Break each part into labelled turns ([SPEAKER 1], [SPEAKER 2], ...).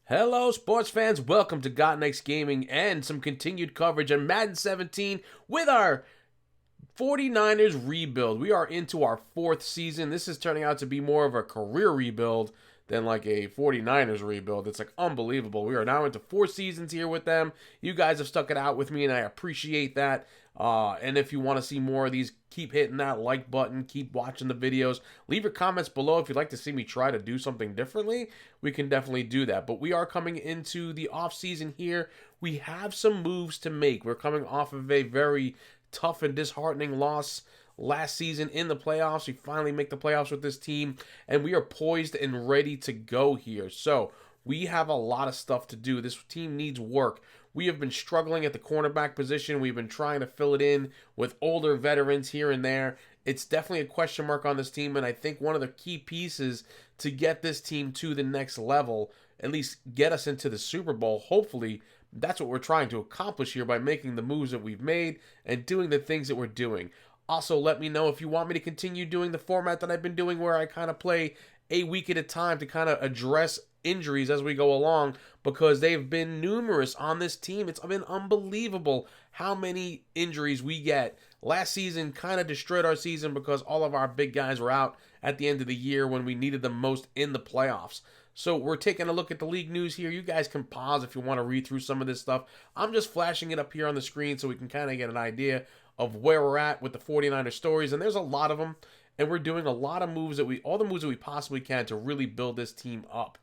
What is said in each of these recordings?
[SPEAKER 1] Hello, sports fans. Welcome to Got Next Gaming and some continued coverage on Madden 17 with our 49ers rebuild. We are into our fourth season. This is turning out to be more of a career rebuild than like a 49ers rebuild. It's like unbelievable. We are now into 4 seasons here with them. You guys have stuck it out with me, and I appreciate that. And if you want to see more of these, keep hitting that like button. Keep watching the videos. Leave your comments below if you'd like to see me try to do something differently. We can definitely do that. But we are coming into the off season here. We have some moves to make. We're coming off of a very tough and disheartening loss last season in the playoffs. We finally make the playoffs with this team, and we are poised and ready to go here. So we have a lot of stuff to do. This team needs work. We have been struggling at the cornerback position. We've been trying to fill it in with older veterans here and there. It's definitely a question mark on this team, and I think one of the key pieces to get this team to the next level, at least get us into the Super Bowl, hopefully, that's what we're trying to accomplish here by making the moves that we've made and doing the things that we're doing. Also, let me know if you want me to continue doing the format that I've been doing where I kind of play a week at a time to kind of address injuries as we go along, because they've been numerous on this team. It's been unbelievable how many injuries we get. Last season kind of destroyed our season because all of our big guys were out at the end of the year when we needed them most in the playoffs. So we're taking a look at the league news here. You guys can pause if you want to read through some of this stuff. I'm just flashing it up here on the screen so we can kind of get an idea of where we're at with the 49ers stories. And there's a lot of them. And we're doing a lot of moves all the moves that we possibly can to really build this team up.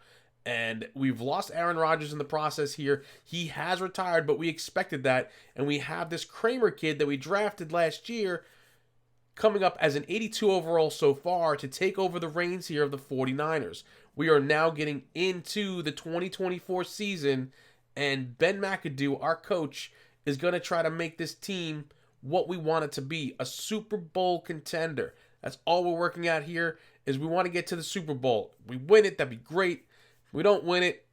[SPEAKER 1] And we've lost Aaron Rodgers in the process here. He has retired, but we expected that. And we have this Kramer kid that we drafted last year coming up as an 82 overall so far to take over the reins here of the 49ers. We are now getting into the 2024 season, and Ben McAdoo, our coach, is going to try to make this team what we want it to be, a Super Bowl contender. That's all we're working at here, is we want to get to the Super Bowl. We win it, that'd be great. We don't win it,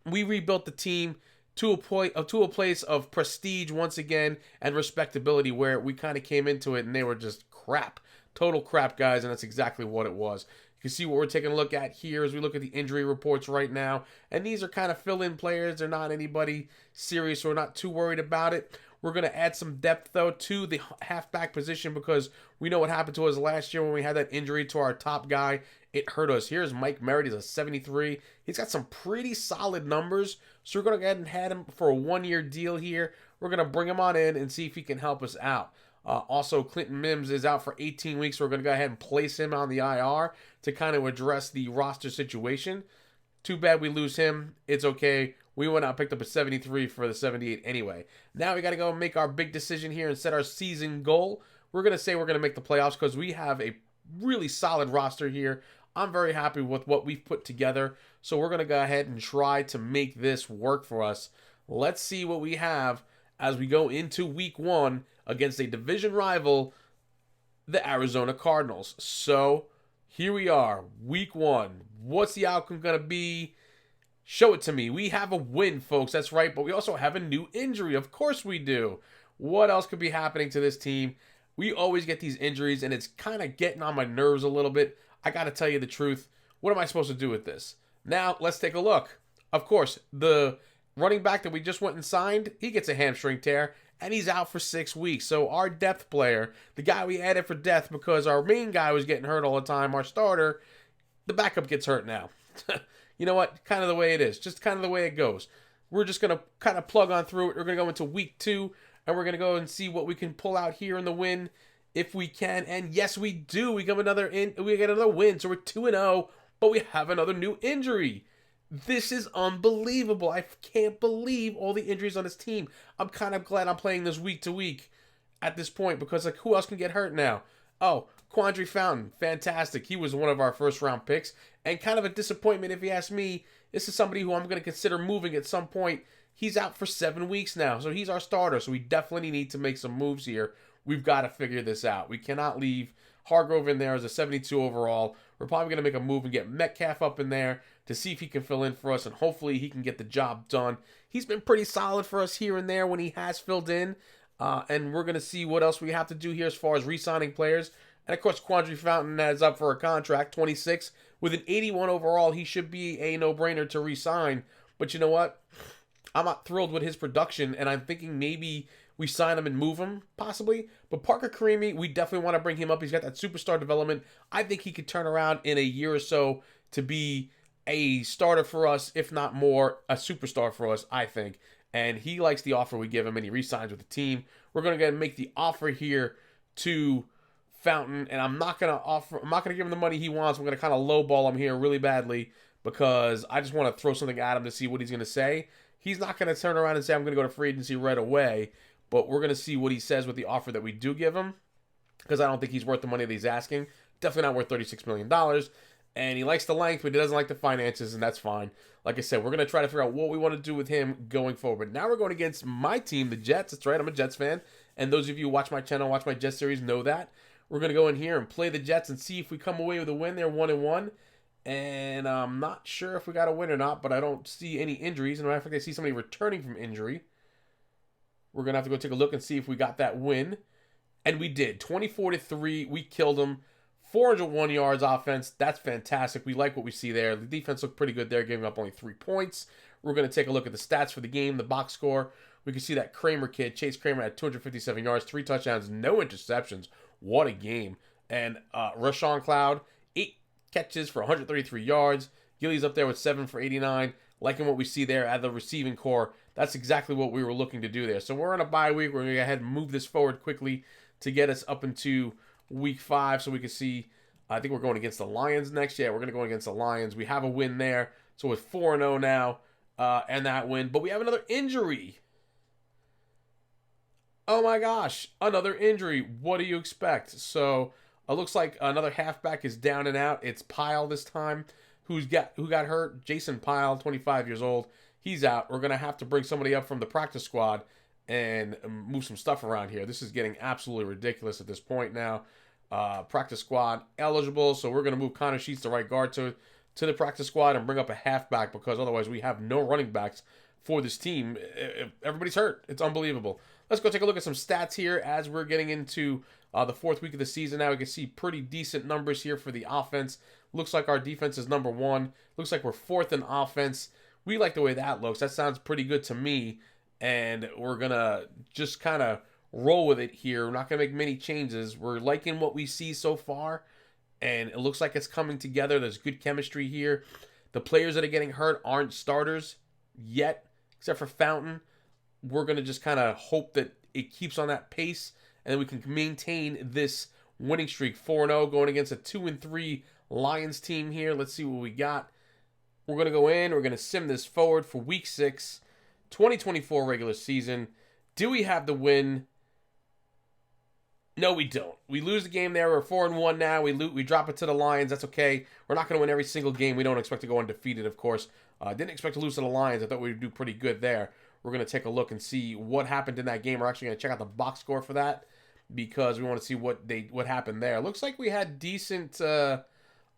[SPEAKER 1] we rebuilt the team to a place of prestige once again and respectability, where we kind of came into it and they were just crap. Total crap, guys, and that's exactly what it was. You can see what we're taking a look at here as we look at the injury reports right now. And these are kind of fill-in players. They're not anybody serious, so we're not too worried about it. We're going to add some depth, though, to the halfback position, because we know what happened to us last year when we had that injury to our top guy. It hurt us. Here's Mike Merritt. He's a 73. He's got some pretty solid numbers, so we're going to go ahead and have him for a one-year deal here. We're going to bring him on in and see if he can help us out. Also, Clinton Mims is out for 18 weeks, so we're going to go ahead and place him on the IR to kind of address the roster situation. Too bad we lose him. It's okay. We went out and picked up a 73 for the 78 anyway. Now we got to go and make our big decision here and set our season goal. We're going to say we're going to make the playoffs because we have a really solid roster here. I'm very happy with what we've put together. So we're going to go ahead and try to make this work for us. Let's see what we have as we go into week 1 against a division rival, the Arizona Cardinals. So here we are, week 1. What's the outcome going to be? Show it to me. We have a win, folks. That's right, but we also have a new injury. Of course we do. What else could be happening to this team? We always get these injuries, and it's kind of getting on my nerves a little bit. I got to tell you the truth. What am I supposed to do with this? Now, let's take a look. Of course, the running back that we just went and signed, he gets a hamstring tear, and he's out for 6 weeks. So our depth player, the guy we added for depth because our main guy was getting hurt all the time, our starter, the backup gets hurt now. You know what? Kind of the way it is. Just kind of the way it goes. We're just going to kind of plug on through it. We're going to go into week 2, and we're going to go and see what we can pull out here in the win if we can. And yes, we do. We get another win. So we're 2-0, but we have another new injury. This is unbelievable. I can't believe all the injuries on this team. I'm kind of glad I'm playing this week to week at this point, because like, who else can get hurt now? Oh, Quandre Fountain, fantastic. He was one of our first round picks, and kind of a disappointment if you ask me. This is somebody who I'm going to consider moving at some point. He's out for 7 weeks now, so he's our starter. So we definitely need to make some moves here. We've got to figure this out. We cannot leave Hargrove in there as a 72 overall. We're probably going to make a move and get Metcalf up in there to see if he can fill in for us, and hopefully he can get the job done. He's been pretty solid for us here and there when he has filled in, and we're going to see what else we have to do here as far as re-signing players. And of course, Quandre Fountain is up for a contract, 26. With an 81 overall, he should be a no-brainer to re-sign. But you know what? I'm not thrilled with his production, and I'm thinking maybe we sign him and move him, possibly. But Parker Karimi, we definitely want to bring him up. He's got that superstar development. I think he could turn around in a year or so to be a starter for us, if not more, a superstar for us, I think. And he likes the offer we give him, and he re-signs with the team. We're going to make the offer here to Fountain, and I'm not going to give him the money he wants. We're going to kind of lowball him here really badly because I just want to throw something at him to see what he's going to say. He's not going to turn around and say, I'm going to go to free agency right away, but we're going to see what he says with the offer that we do give him because I don't think he's worth the money that he's asking. Definitely not worth $36 million. And he likes the length, but he doesn't like the finances, and that's fine. Like I said, we're going to try to figure out what we want to do with him going forward. But now we're going against my team, the Jets. That's right, I'm a Jets fan. And those of you who watch my channel, watch my Jets series, know that. We're going to go in here and play the Jets and see if we come away with a win. They're 1-1. And I'm not sure if we got a win or not, but I don't see any injuries. As a matter of fact, I see somebody returning from injury. We're going to have to go take a look and see if we got that win. And we did. 24-3. We killed them. 401 yards offense. That's fantastic. We like what we see there. The defense looked pretty good there, giving up only 3 points. We're going to take a look at the stats for the game, the box score. We can see that Kramer kid, Chase Kramer, had 257 yards, 3 touchdowns, no interceptions. What a game. And Rashawn Cloud, 8 catches for 133 yards. Gilly's up there with 7 for 89. Liking what we see there at the receiving core. That's exactly what we were looking to do there. So we're on a bye week. We're going to go ahead and move this forward quickly to get us up into week 5 so we can see. I think we're going against the Lions next. Yeah, we're going to go against the Lions. We have a win there. So we're 4-0 now and that win. But we have another injury. Oh my gosh, another injury. What do you expect? So it looks like another halfback is down and out. It's Pyle this time. Who got hurt? Jason Pyle, 25 years old. He's out. We're going to have to bring somebody up from the practice squad and move some stuff around here. This is getting absolutely ridiculous at this point now. Practice squad eligible, so we're going to move Connor Sheets, the right guard, to the practice squad and bring up a halfback because otherwise we have no running backs for this team. Everybody's hurt. It's unbelievable. Let's go take a look at some stats here as we're getting into the 4th week of the season. Now we can see pretty decent numbers here for the offense. Looks like our defense is number 1. Looks like we're 4th in offense. We like the way that looks. That sounds pretty good to me. And we're going to just kind of roll with it here. We're not going to make many changes. We're liking what we see so far. And it looks like it's coming together. There's good chemistry here. The players that are getting hurt aren't starters yet, except for Fountain. We're going to just kind of hope that it keeps on that pace and we can maintain this winning streak. 4-0 going against a 2-3 Lions team here. Let's see what we got. We're going to go in. We're going to sim this forward for week 6, 2024 regular season. Do we have the win? No, we don't. We lose the game there. We're 4-1 now. We drop it to the Lions. That's okay. We're not going to win every single game. We don't expect to go undefeated, of course. Didn't expect to lose to the Lions. I thought we would do pretty good there. We're going to take a look and see what happened in that game. We're actually going to check out the box score for that because we want to see what happened there. Looks like we had decent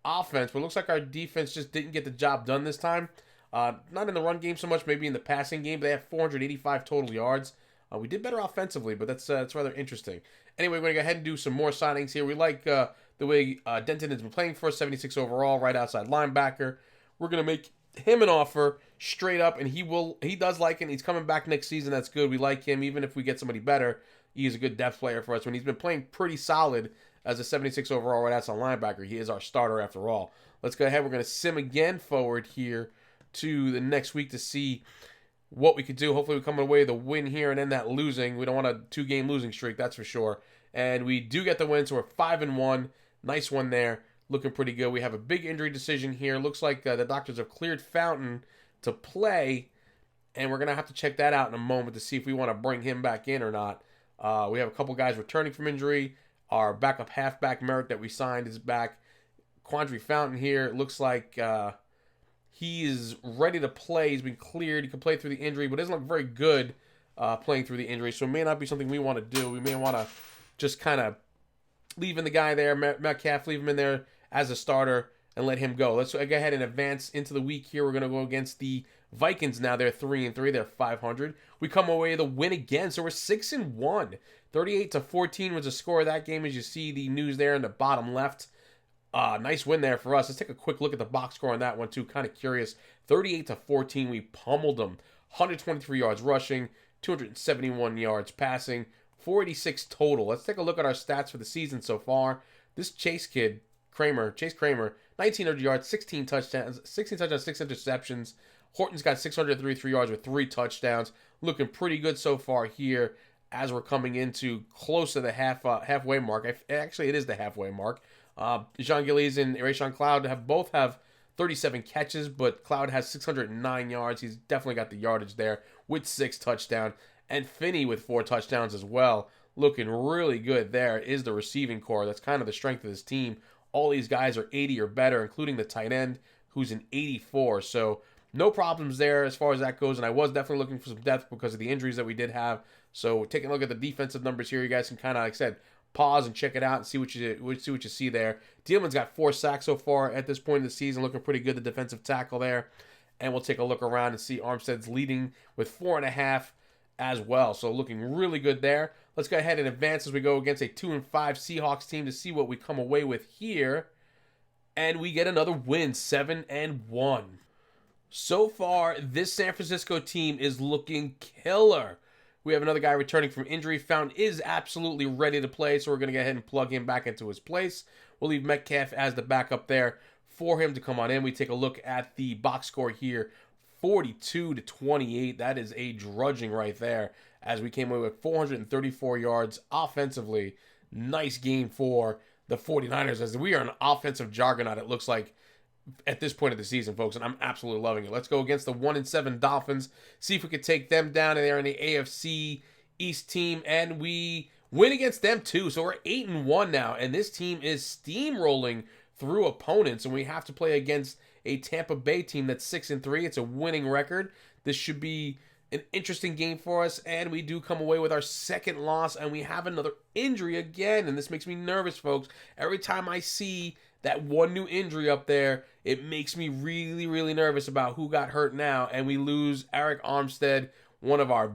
[SPEAKER 1] offense, but it looks like our defense just didn't get the job done this time. Not in the run game so much, maybe in the passing game. They had 485 total yards. We did better offensively, but that's rather interesting. Anyway, we're going to go ahead and do some more signings here. We like the way Denton has been playing for us, 76 overall, right outside linebacker. We're going to make him an offer straight up, and he does like it. He's coming back next season. That's good. We like him. Even if we get somebody better, he's a good depth player for us. When he's been playing pretty solid as a 76 overall right outside linebacker, he is our starter after all. Let's go ahead. We're going to sim again forward here to the next week to see what we could do. Hopefully we come away with a win here and end that losing. We don't want a 2-game losing streak, that's for sure. And we do get the win, so we're 5-1. Nice one there. Looking pretty good. We have a big injury decision here. Looks like the doctors have cleared Fountain to play, and we're going to have to check that out in a moment to see if we want to bring him back in or not. We have a couple guys returning from injury. Our backup halfback, Merrick, that we signed is back. Quandry Fountain here. It looks like he is ready to play. He's been cleared. He can play through the injury, but doesn't look very good playing through the injury, so it may not be something we want to do. We may want to just kind of leave in the guy there, Metcalf, leave him in there as a starter and let him go. Let's go ahead and advance into the week here. We're going to go against the Vikings now. They're 3-3. They're 500. We come away with a win again, so we're 6-1. 38-14 was the score of that game, as you see the news there in the bottom left. Nice win there for us. Let's take a quick look at the box score on that one too. Kind of curious. 38-14, we pummeled them. 123 yards rushing, 271 yards passing, 486 total. Let's take a look at our stats for the season so far. This Chase Kramer, 1900 yards, 16 touchdowns, 6 interceptions. Horton's got 633 yards with 3 touchdowns. Looking pretty good so far here as we're coming into close to the halfway mark. Actually, it is the halfway mark. Jean Gillies and Rayshon Cloud both have 37 catches, but Cloud has 609 yards. He's definitely got the yardage there with 6 touchdowns. And Finney with 4 touchdowns as well. Looking really good there is the receiving core. That's kind of the strength of this team. All these guys are 80 or better, including the tight end, who's an 84. So no problems there as far as that goes. And I was definitely looking for some depth because of the injuries that we did have. So taking a look at the defensive numbers here, you guys can kind of, like I said, pause and check it out and see what you see there. Dielman's got 4 sacks so far at this point in the season, looking pretty good, the defensive tackle there. And we'll take a look around and see Armstead's leading with 4.5 as well. So looking really good there. Let's go ahead and advance as we go against a 2-5 Seahawks team to see what we come away with here. And we get another win, 7-1. So far, this San Francisco team is looking killer. We have another guy returning from injury. Fountain is absolutely ready to play, so we're going to go ahead and plug him back into his place. We'll leave Metcalf as the backup there for him to come on in. We take a look at the box score here, 42-28. That is a drudging right there as we came away with 434 yards offensively. Nice game for the 49ers as we are an offensive juggernaut, it looks like, at this point of the season, folks, and I'm absolutely loving it. Let's go against the 1-7 Dolphins, see if we can take them down in there in the AFC East team, and we win against them too. So we're 8-1 now, and this team is steamrolling through opponents, and we have to play against a Tampa Bay team that's 6-3. It's a winning record. This should be an interesting game for us, and we do come away with our second loss, and we have another injury again, and this makes me nervous, folks. Every time I see that one new injury up there, it makes me really, really nervous about who got hurt now. And we lose Eric Armstead, one of our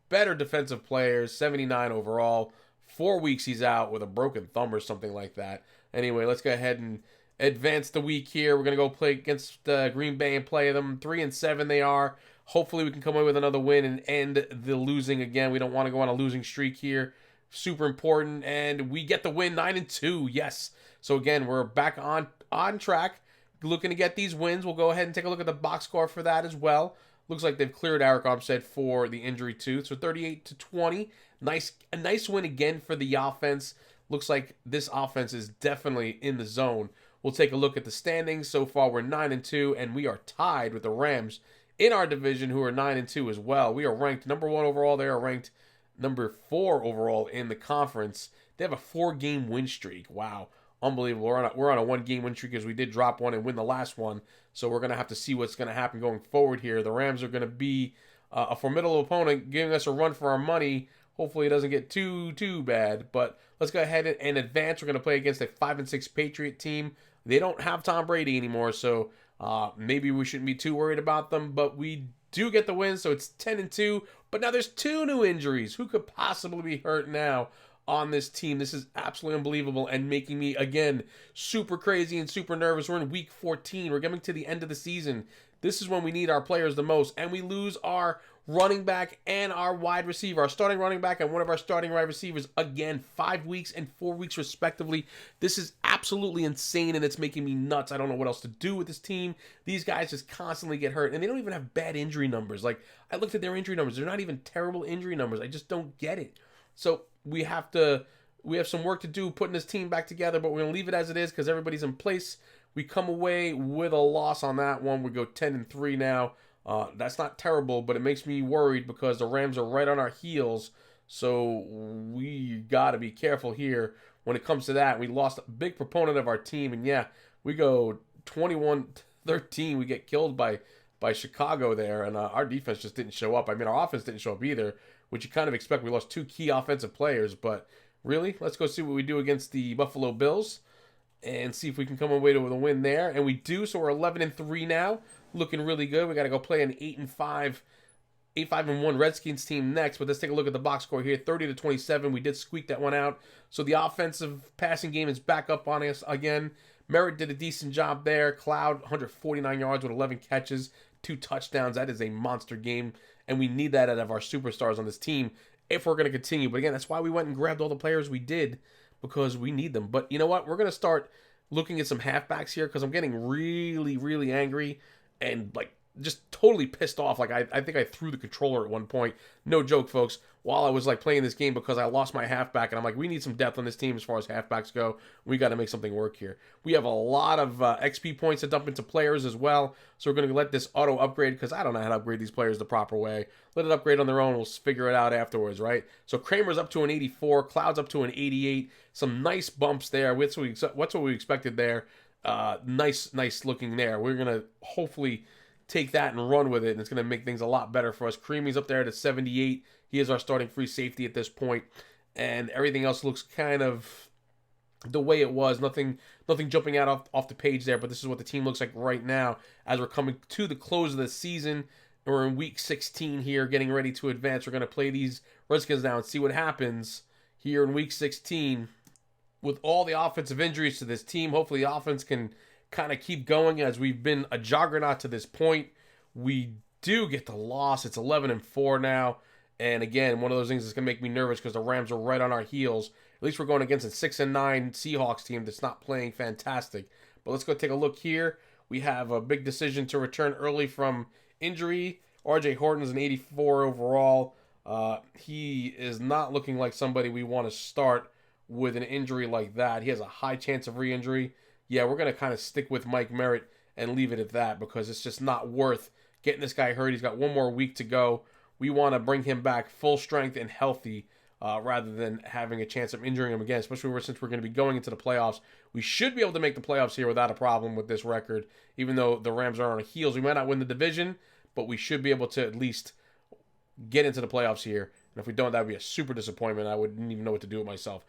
[SPEAKER 1] better defensive players, 79 overall. 4 weeks he's out with a broken thumb or something like that. Anyway, let's go ahead and advance the week here. We're going to go play against Green Bay and play them. 3-7 they are. Hopefully we can come away with another win and end the losing again. We don't want to go on a losing streak here. Super important. And we get the win, 9-2. Yes. So again, we're back on track, looking to get these wins. We'll go ahead and take a look at the box score for that as well. Looks like they've cleared Eric Armstead for the injury too. So 38-20. A nice win again for the offense. Looks like this offense is definitely in the zone. We'll take a look at the standings. So far, we're 9-2, and we are tied with the Rams in our division, who are 9-2 as well. We are ranked number 1 overall. They are ranked number 4 overall in the conference. They have a 4-game win streak. Wow. Unbelievable. We're on a 1-game win streak because we did drop one and win the last one. So we're going to have to see what's going to happen going forward here. The Rams are going to be a formidable opponent, giving us a run for our money. Hopefully it doesn't get too bad. But let's go ahead and advance. We're going to play against a 5-6 Patriot team. They don't have Tom Brady anymore, so maybe we shouldn't be too worried about them. But we do get the win, so it's 10-2. But now there's 2 new injuries. Who could possibly be hurt now on this team? This is absolutely unbelievable and making me, again, super crazy and super nervous. We're in week 14. We're getting to the end of the season. This is when we need our players the most, and we lose our running back and our wide receiver, our starting running back and one of our starting wide receivers, again, 5 weeks and 4 weeks respectively. This is absolutely insane, and it's making me nuts. I don't know what else to do with this team. These guys just constantly get hurt, and they don't even have bad injury numbers. Like, I looked at their injury numbers. They're not even terrible injury numbers. I just don't get it. So we have some work to do putting this team back together, but we're going to leave it as it is because everybody's in place. We come away with a loss on that one. We go 10-3 now. That's not terrible, but it makes me worried because the Rams are right on our heels. So we got to be careful here when it comes to that. We lost a big proponent of our team, and yeah, we go 21-13. We get killed by Chicago there, and our defense just didn't show up. I mean, our offense didn't show up either, which you kind of expect. We lost 2 key offensive players, but really, let's go see what we do against the Buffalo Bills and see if we can come away with a win there. And we do, so we're 11-3 now, looking really good. We got to go play an 8-5 8-5-1 Redskins team next, but let's take a look at the box score here. 30-27. We did squeak that one out. So the offensive passing game is back up on us again. Merritt did a decent job there. Cloud, 149 yards with 11 catches, 2 touchdowns. That is a monster game, and we need that out of our superstars on this team if we're going to continue. But again, that's why we went and grabbed all the players we did, because we need them. But you know what? We're going to start looking at some halfbacks here because I'm getting really, really angry and like just totally pissed off. Like I think I threw the controller at one point. No joke, folks. While I was like playing this game because I lost my halfback, and I'm like, we need some depth on this team as far as halfbacks go. We got to make something work here. We have a lot of XP points to dump into players as well, so we're going to let this auto upgrade because I don't know how to upgrade these players the proper way. Let it upgrade on their own. We'll figure it out afterwards, right? So Kramer's up to an 84, Cloud's up to an 88. Some nice bumps there. What's what we expected there. Nice looking there. We're gonna hopefully take that and run with it, and it's going to make things a lot better for us. Creamy's up there at a 78. He is our starting free safety at this point, and everything else looks kind of the way it was. Nothing jumping out off the page there, but this is what the team looks like right now as we're coming to the close of the season. We're in week 16 here, getting ready to advance. We're going to play these Redskins now and see what happens here in week 16 with all the offensive injuries to this team. Hopefully the offense can kind of keep going as we've been a juggernaut to this point. We do get the loss. It's 11-4 now. And again, one of those things that's going to make me nervous because the Rams are right on our heels. At least we're going against a 6-9 Seahawks team that's not playing fantastic. But let's go take a look here. We have a big decision to return early from injury. RJ Horton's an 84 overall. He is not looking like somebody we want to start with an injury like that. He has a high chance of re-injury. Yeah, we're going to kind of stick with Mike Merritt and leave it at that because it's just not worth getting this guy hurt. He's got one more week to go. We want to bring him back full strength and healthy rather than having a chance of injuring him again, especially since we're going to be going into the playoffs. We should be able to make the playoffs here without a problem with this record, even though the Rams are on our heels. We might not win the division, but we should be able to at least get into the playoffs here. And if we don't, that would be a super disappointment. I wouldn't even know what to do with myself.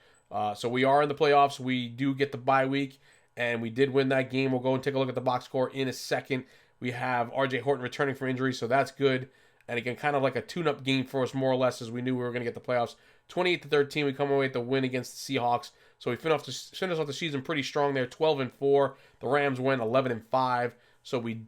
[SPEAKER 1] So we are in the playoffs. We do get the bye week. And we did win that game. We'll go and take a look at the box score in a second. We have RJ Horton returning from injury, so that's good. And again, kind of like a tune-up game for us, more or less, as we knew we were going to get the playoffs. 28-13, we come away with the win against the Seahawks. So we finished off the season pretty strong there, 12-4. The Rams went 11-5. So we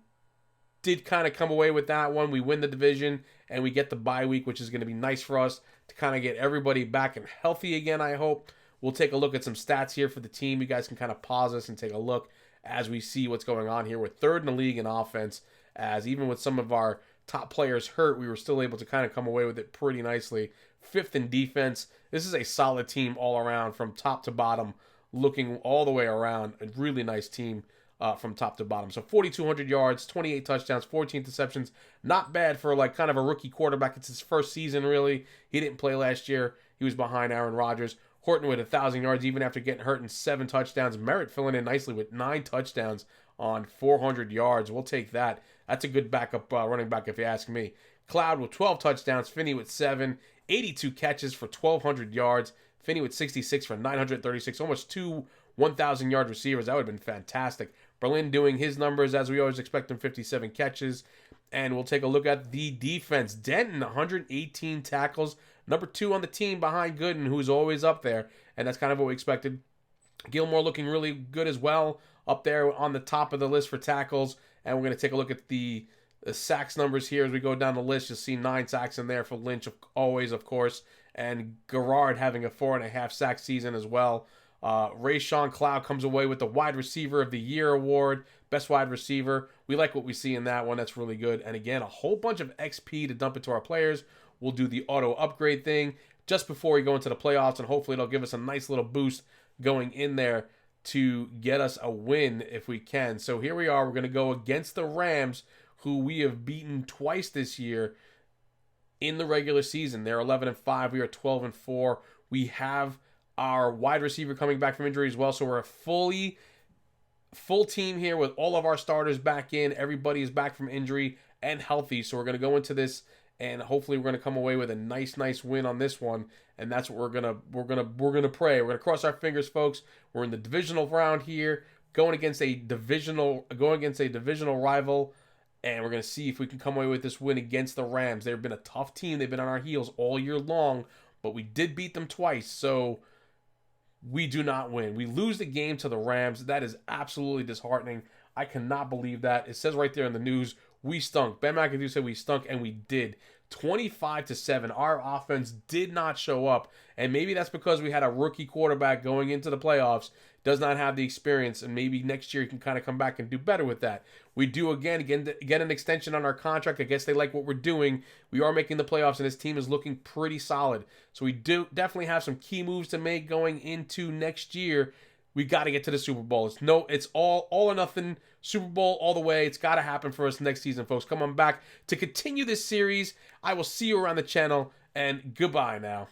[SPEAKER 1] did kind of come away with that one. We win the division, and we get the bye week, which is going to be nice for us to kind of get everybody back and healthy again, I hope. We'll take a look at some stats here for the team. You guys can kind of pause this and take a look as we see what's going on here. We're third in the league in offense, as even with some of our top players hurt, we were still able to kind of come away with it pretty nicely. Fifth in defense. This is a solid team all around from top to bottom, looking all the way around. A really nice team from top to bottom. So 4,200 yards, 28 touchdowns, 14 interceptions. Not bad for like kind of a rookie quarterback. It's his first season, really. He didn't play last year. He was behind Aaron Rodgers. Horton with 1,000 yards even after getting hurt and 7 touchdowns. Merritt filling in nicely with 9 touchdowns on 400 yards. We'll take that. That's a good backup running back if you ask me. Cloud with 12 touchdowns. Finney with 7. 82 catches for 1,200 yards. Finney with 66 for 936. Almost 2 1,000-yard receivers. That would have been fantastic. Berlin doing his numbers as we always expect him, 57 catches. And we'll take a look at the defense. Denton, 118 tackles. Number 2 on the team behind Gooden, who's always up there. And that's kind of what we expected. Gilmore looking really good as well, up there on the top of the list for tackles. And we're going to take a look at the sacks numbers here as we go down the list. You'll see 9 sacks in there for Lynch, always, of course. And Garrard having a 4.5 sack season as well. Rayshawn Cloud comes away with the Wide Receiver of the Year award. Best wide receiver. We like what we see in that one. That's really good. And again, a whole bunch of XP to dump into our players. We'll do the auto upgrade thing just before we go into the playoffs, and hopefully it'll give us a nice little boost going in there to get us a win if we can. So here we are. We're going to go against the Rams, who we have beaten twice this year in the regular season. They're 11-5. We are 12-4. We have our wide receiver coming back from injury as well, so we're a full team here with all of our starters back in. Everybody is back from injury and healthy, so we're going to go into this and hopefully we're going to come away with a nice win on this one. And that's what we're gonna pray. We're gonna cross our fingers, folks. We're in the divisional round here, going against a divisional rival, and we're gonna see if we can come away with this win against the Rams. They've been a tough team. They've been on our heels all year long, but we did beat them twice. So we do not win. We lose the game to the Rams. That is absolutely disheartening. I cannot believe that. It says right there in the news, we stunk. Ben McAdoo said we stunk, and we did. 25-7. Our offense did not show up, and maybe that's because we had a rookie quarterback going into the playoffs, does not have the experience, and maybe next year he can kind of come back and do better with that. We do again get an extension on our contract. I guess they like what we're doing. We are making the playoffs, and this team is looking pretty solid. So we do definitely have some key moves to make going into next year. We got to get to the Super Bowl. It's all or nothing. Super Bowl all the way. It's got to happen for us next season, folks. Come on back to continue this series. I will see you around the channel, and goodbye now.